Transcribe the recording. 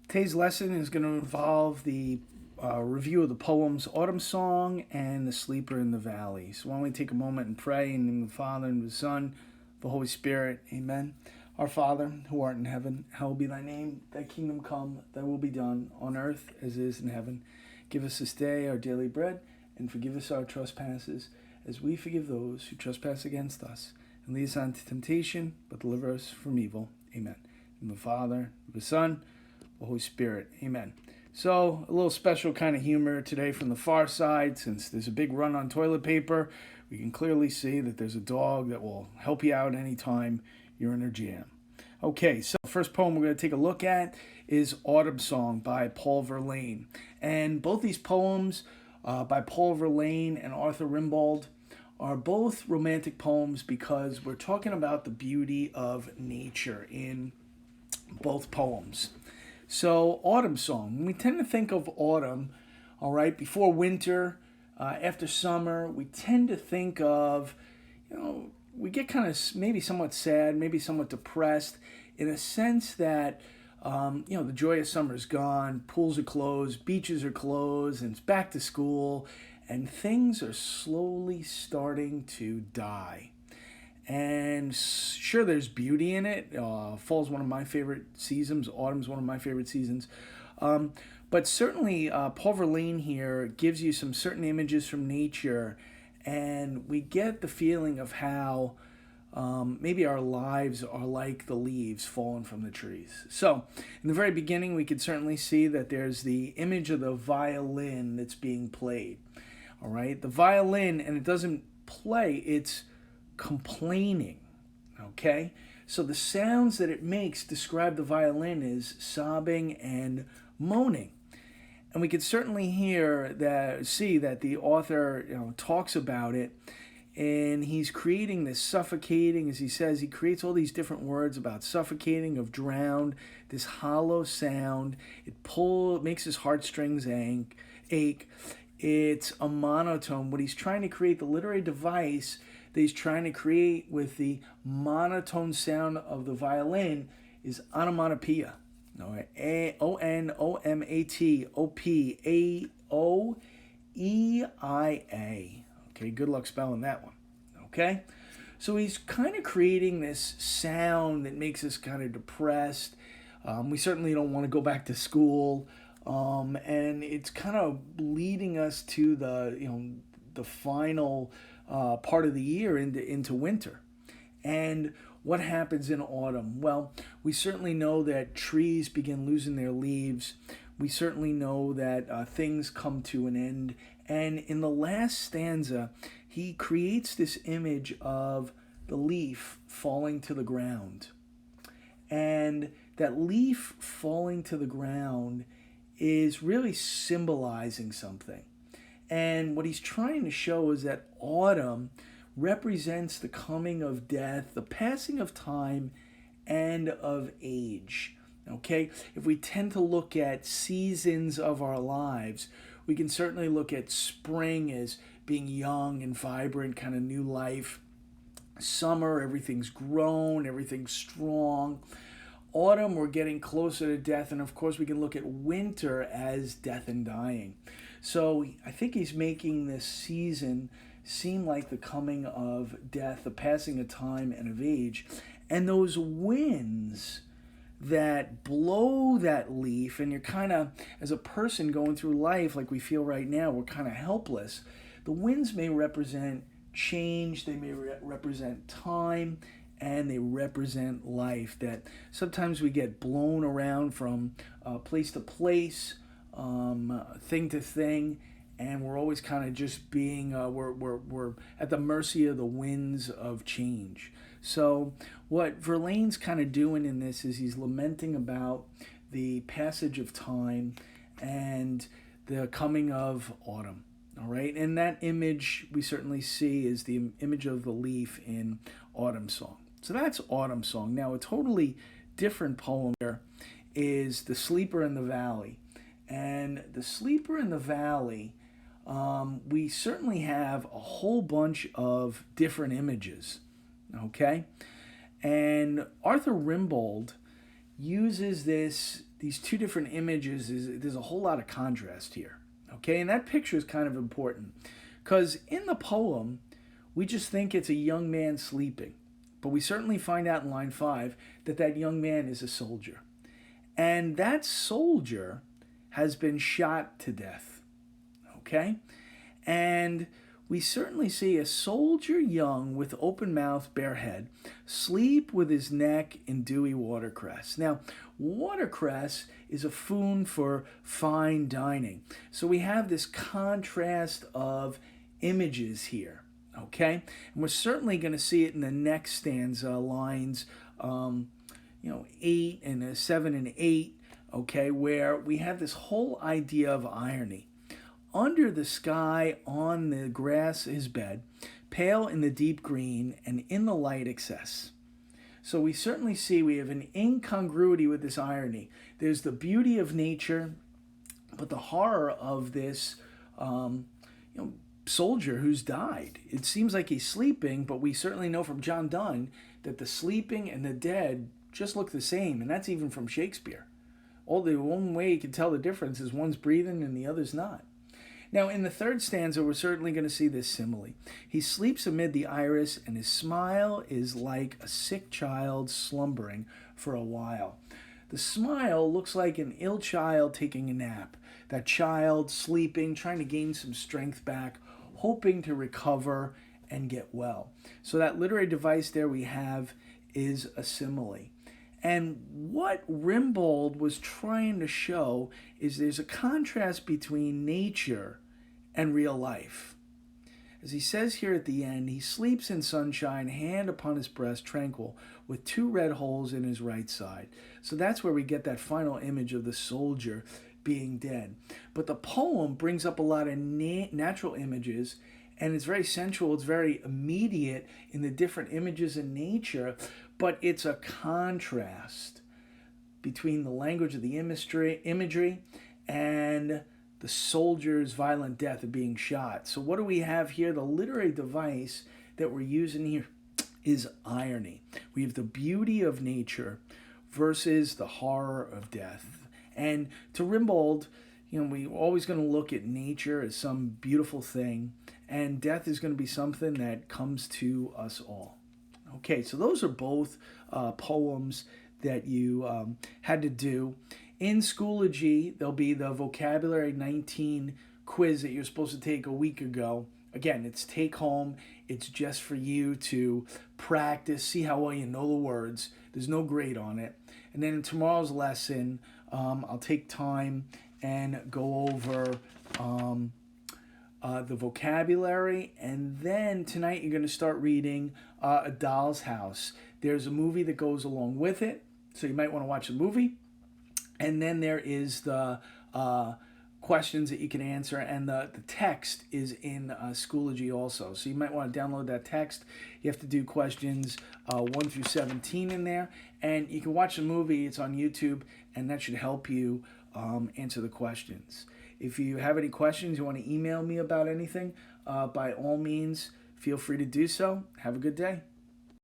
Today's lesson is going to involve the review of the poems Autumn Song and The Sleeper in the Valley. So why don't we take a moment and pray in the name of the Father, and the Son, the Holy Spirit. Amen. Our Father, who art in heaven, hallowed be thy name. Thy kingdom come, thy will be done, on earth as it is in heaven. Give us this day our daily bread, and forgive us our trespasses, as we forgive those who trespass against us. And lead us not into temptation, but deliver us from evil. Amen. In the Father, the Son, the Holy Spirit. Amen. So, a little special kind of humor today from the far side. Since there's a big run on toilet paper, we can clearly see that there's a dog that will help you out anytime you're in a jam. Okay, so the first poem we're going to take a look at is Autumn Song by Paul Verlaine. And both these poems by Paul Verlaine and Arthur Rimbaud are both romantic poems because we're talking about the beauty of nature in both poems. So, Autumn Song. We tend to think of autumn, all right, before winter, after summer. We tend to think of, we get kind of maybe somewhat sad, maybe somewhat depressed, in a sense that, the joy of summer is gone, pools are closed, beaches are closed, and it's back to school, and things are slowly starting to die. And sure, there's beauty in it. Fall's one of my favorite seasons. Autumn's one of my favorite seasons. But certainly, Paul Verlaine here gives you some certain images from nature, and we get the feeling of how maybe our lives are like the leaves falling from the trees. So, in the very beginning, we could certainly see that there's the image of the violin that's being played. All right, the violin, and it doesn't play, it's complaining. Okay, so the sounds that it makes describe the violin as sobbing and moaning, and we could certainly see that the author talks about it, and he's creating this suffocating, as he says, he creates all these different words about suffocating, of drowned, this hollow sound. It makes his heartstrings ache. It's a monotone. What he's trying to create, the literary device that he's trying to create with the monotone sound of the violin, is onomatopoeia. All right, onomatopoeia. Okay, good luck spelling that one. Okay, so he's kind of creating this sound that makes us kind of depressed. We certainly don't want to go back to school, and it's kind of leading us to the final part of the year into winter. And what happens in autumn? Well, we certainly know that trees begin losing their leaves. We certainly know that things come to an end. And in the last stanza, he creates this image of the leaf falling to the ground. And that leaf falling to the ground is really symbolizing something. And what he's trying to show is that autumn represents the coming of death, the passing of time, and of age. Okay? If we tend to look at seasons of our lives, we can certainly look at spring as being young and vibrant, kind of new life. Summer, everything's grown, everything's strong. Autumn, we're getting closer to death, and of course we can look at winter as death and dying. So I think he's making this season seem like the coming of death, the passing of time and of age. And those winds that blow that leaf, and you're kind of, as a person going through life like we feel right now, we're kind of helpless. The winds may represent change, they may represent time, and they represent life, that sometimes we get blown around from place to place, thing to thing, and we're always kind of just being we're at the mercy of the winds of change. So what Verlaine's kind of doing in this is he's lamenting about the passage of time and the coming of autumn. All right, and that image we certainly see is the image of the leaf in Autumn Song. So that's Autumn Song. Now, a totally different poem here is The Sleeper in the Valley. And The Sleeper in the Valley, we certainly have a whole bunch of different images, okay? And Arthur Rimbaud uses these two different images. There's a whole lot of contrast here. Okay, and that picture is kind of important because in the poem, we just think it's a young man sleeping. But we certainly find out in line 5 that that young man is a soldier. And that soldier has been shot to death. Okay? And we certainly see a soldier young with open mouth, bare head, sleep with his neck in dewy watercress. Now, watercress is a food for fine dining. So we have this contrast of images here. Okay? And we're certainly going to see it in the next stanza, lines 8 and 7 and 8, okay, where we have this whole idea of irony. Under the sky, on the grass, his bed, pale in the deep green, and in the light excess. So we certainly see we have an incongruity with this irony. There's the beauty of nature, but the horror of this, soldier who's died. It seems like he's sleeping, but we certainly know from John Donne that the sleeping and the dead just look the same, and that's even from Shakespeare. The one way you can tell the difference is one's breathing and the other's not. Now, in the third stanza, we're certainly going to see this simile. He sleeps amid the iris, and his smile is like a sick child slumbering for a while. The smile looks like an ill child taking a nap. That child sleeping, trying to gain some strength back, hoping to recover and get well. So that literary device there we have is a simile. And what Rimbaud was trying to show is there's a contrast between nature and real life. As he says here at the end, he sleeps in sunshine, hand upon his breast, tranquil, with 2 red holes in his right side. So that's where we get that final image of the soldier being dead. But the poem brings up a lot of natural images, and it's very sensual, it's very immediate in the different images in nature, but it's a contrast between the language of the imagery and the soldier's violent death of being shot. So what do we have here? The literary device that we're using here is irony. We have the beauty of nature versus the horror of death. And to Rimbaud, we're always going to look at nature as some beautiful thing, and death is going to be something that comes to us all. Okay, so those are both poems that you had to do. In Schoology, there'll be the Vocabulary 19 quiz that you're supposed to take a week ago. Again, it's take home. It's just for you to practice, see how well you know the words. There's no grade on it. And then in tomorrow's lesson, I'll take time and go over the vocabulary. And then tonight you're going to start reading A Doll's House. There's a movie that goes along with it, so you might want to watch the movie. And then there is the questions that you can answer, and the text is in Schoology also. So you might want to download that text. You have to do questions 1 through 17 in there, and you can watch the movie. It's on YouTube, and that should help you answer the questions. If you have any questions, you want to email me about anything, by all means, feel free to do so. Have a good day.